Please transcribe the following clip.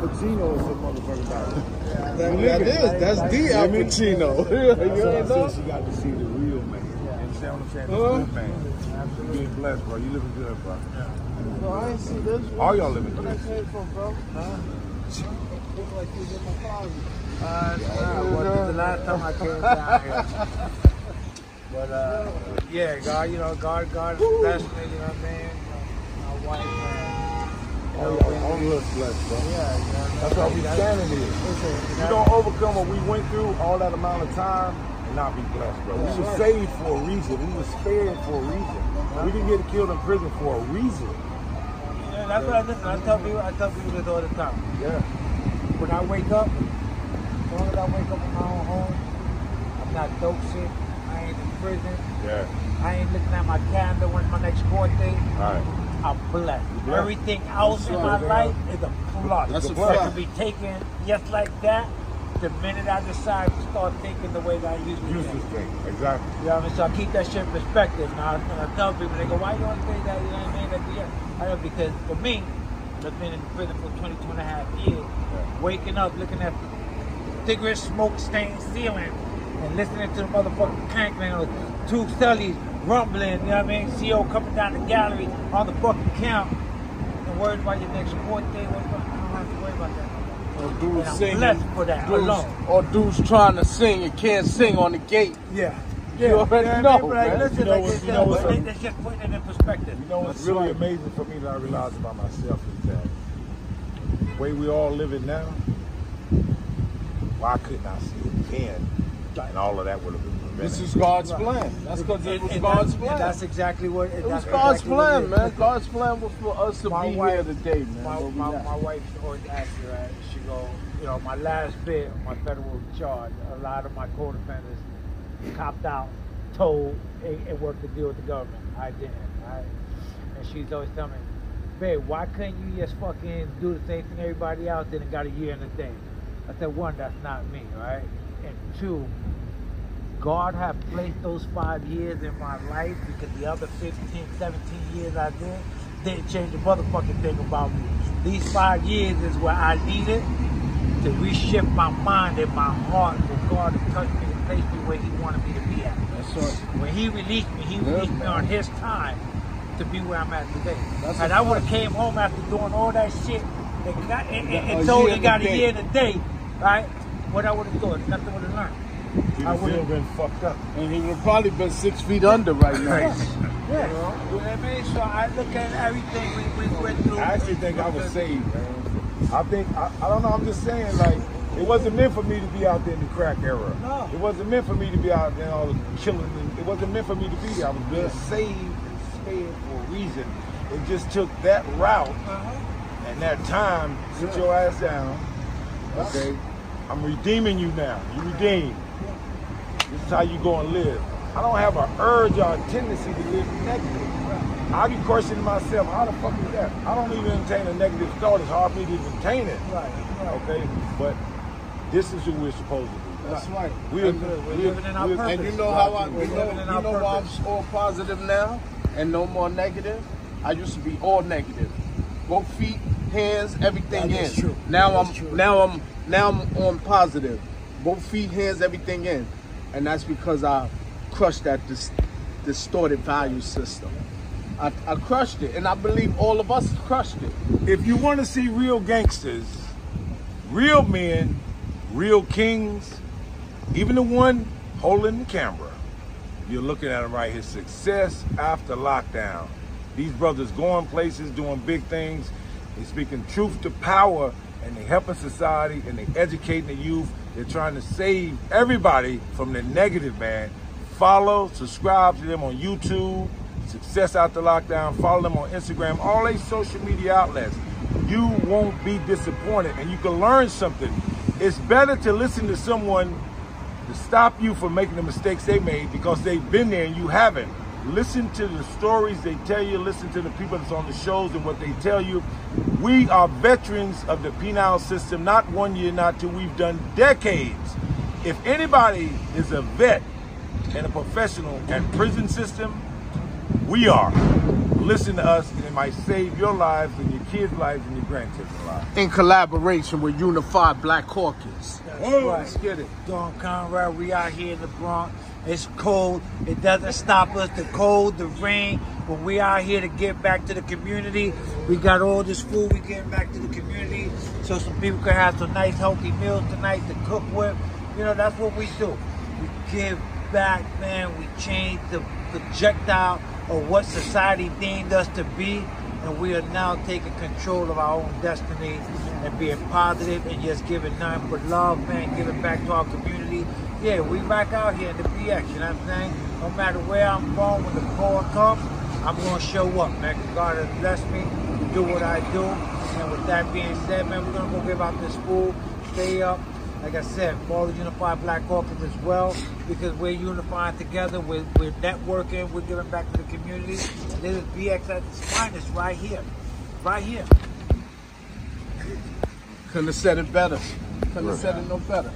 Pacino or some motherfucking body. That's the Al Pacino. She got to see the real man. You understand what I'm saying? The good man. You being blessed, bro. You living good, bro. No, I ain't see this. All y'all living good. Where that came from, bro? Look like you was in my closet. The last time I came down here. But yeah, God, you know, God blessed me, you know what I mean? My wife, all of us blessed, bro. Yeah, you know, that's why we standing here. You don't overcome what we went through all that amount of time and not be blessed, bro. We were saved for a reason. We were spared for a reason. We didn't get killed in prison for a reason. Yeah, that's what I tell people this all the time. Yeah. When I wake up, as long as I wake up in my own home, I'm not dope shit. I ain't in prison. Yeah. I ain't looking at my calendar when's my next court date. All right. I'm blessed. Everything else in my life is a plus. That's a plus. fact. To be taken just like that, the minute I decide to start thinking the way that I usually think. Exactly. You know what I mean? So I keep that shit in perspective. Now, when I tell people, they go, why you always say that? You know what I mean? I know, because for me, I've been in prison for 22 and a half years, waking up, looking at cigarette smoke stained ceiling, and listening to the motherfucking crankling or two cellies rumbling, you know what I mean? CO coming down the gallery on the fucking count, and worried about your next court day. I don't have to worry about that. Or dudes I'm singing, blessed for that alone. Or dudes trying to sing and can't sing on the gate. Yeah. You already know, like, listen, you know what, they just putting it in perspective. You know what's really amazing for me that I realize about myself is that the way we all live it now, why couldn't I see it then? And all of that would have been prevented. This is God's plan. That's because it was God's plan. That's exactly what it was. God's plan, man. God's plan was for us to be here today, man. My wife always asked me, right? She go, you know, my last bit of my federal charge, a lot of my co-defendants copped out, told, and worked to deal with the government. I didn't, right? And she's always telling me, babe, why couldn't you just fucking do the same thing everybody else did and got a year and a day? I said, one, that's not me, right? And two, God have placed those 5 years in my life because the other 15, 17 years I didn't change a motherfucking thing about me. These 5 years is where I needed to reshift my mind and my heart for God to touch me and place me where He wanted me to be at. That's right. When He released me on His time to be where I'm at today. And I would have came home after doing all that shit and told you got a year and a day, right? What I would have thought, nothing would have learned. I would have been fucked up. And he would have probably been 6 feet under right now. Yeah. You know what I mean? So I look at everything we went through. I actually think I was saved, man. I think, I don't know, I'm just saying, like, it wasn't meant for me to be out there in the crack era. No. It wasn't meant for me to be out there all the killing. It wasn't meant for me to be there. I was being saved and spared for a reason. It just took that route and that time. Sit your ass down. Okay? I'm redeeming you now. You redeemed. This is how you go and live. I don't have an urge or a tendency to live negative. I be questioning myself, how the fuck is that? I don't even entertain a negative thought. It's hard for me to entertain it. Right. Okay? But this is who we're supposed to be. That's right. We're living in our purpose. And you know how why I'm all positive now and no more negative? I used to be all negative. Both feet, hands, everything in. True. Now I'm on positive. Both feet, hands, everything in. And that's because I crushed that distorted value system. I crushed it, and I believe all of us crushed it. If you want to see real gangsters, real men, real kings, even the one holding the camera, you're looking at him right here, success after lockdown. These brothers going places, doing big things. They're speaking truth to power, and they're helping society, and they're educating the youth. They're trying to save everybody from the negative, man. Follow, subscribe to them on YouTube, Success After Lockdown. Follow them on Instagram, all these social media outlets. You won't be disappointed, and you can learn something. It's better to listen to someone to stop you from making the mistakes they made because they've been there and you haven't. Listen to the stories they tell you. Listen to the people that's on the shows and what they tell you. We are veterans of the penal system, not 1 year, not two. We've done decades. If anybody is a vet and a professional and prison system, we are. Listen to us, and it might save your lives and your kids' lives and your grandchildren's lives. In collaboration with Unified Black Caucus. Right. Let's get it. Don Conrad, we out here in the Bronx. It's cold. It doesn't stop us. The cold, the rain. But we out here to get back to the community. We got all this food. We getting back to the community so some people can have some nice, healthy meals tonight to cook with. You know, that's what we do. We give back, man. We change the projectile of what society deemed us to be. And we are now taking control of our own destiny and being positive and just giving nothing but love, man, giving back to our community. Yeah, we back out here in the BX, you know what I'm saying? No matter where I'm from, when the call comes, I'm going to show up, man, because God has blessed me to do what I do. And with that being said, man, we're going to go give out this food, stay up. Like I said, follow the Unified Black Caucus as well, because we're unifying together, we're networking, we're giving back to the community. And this is BX at its finest right here. Right here. Couldn't have said it better. Couldn't have said it no better.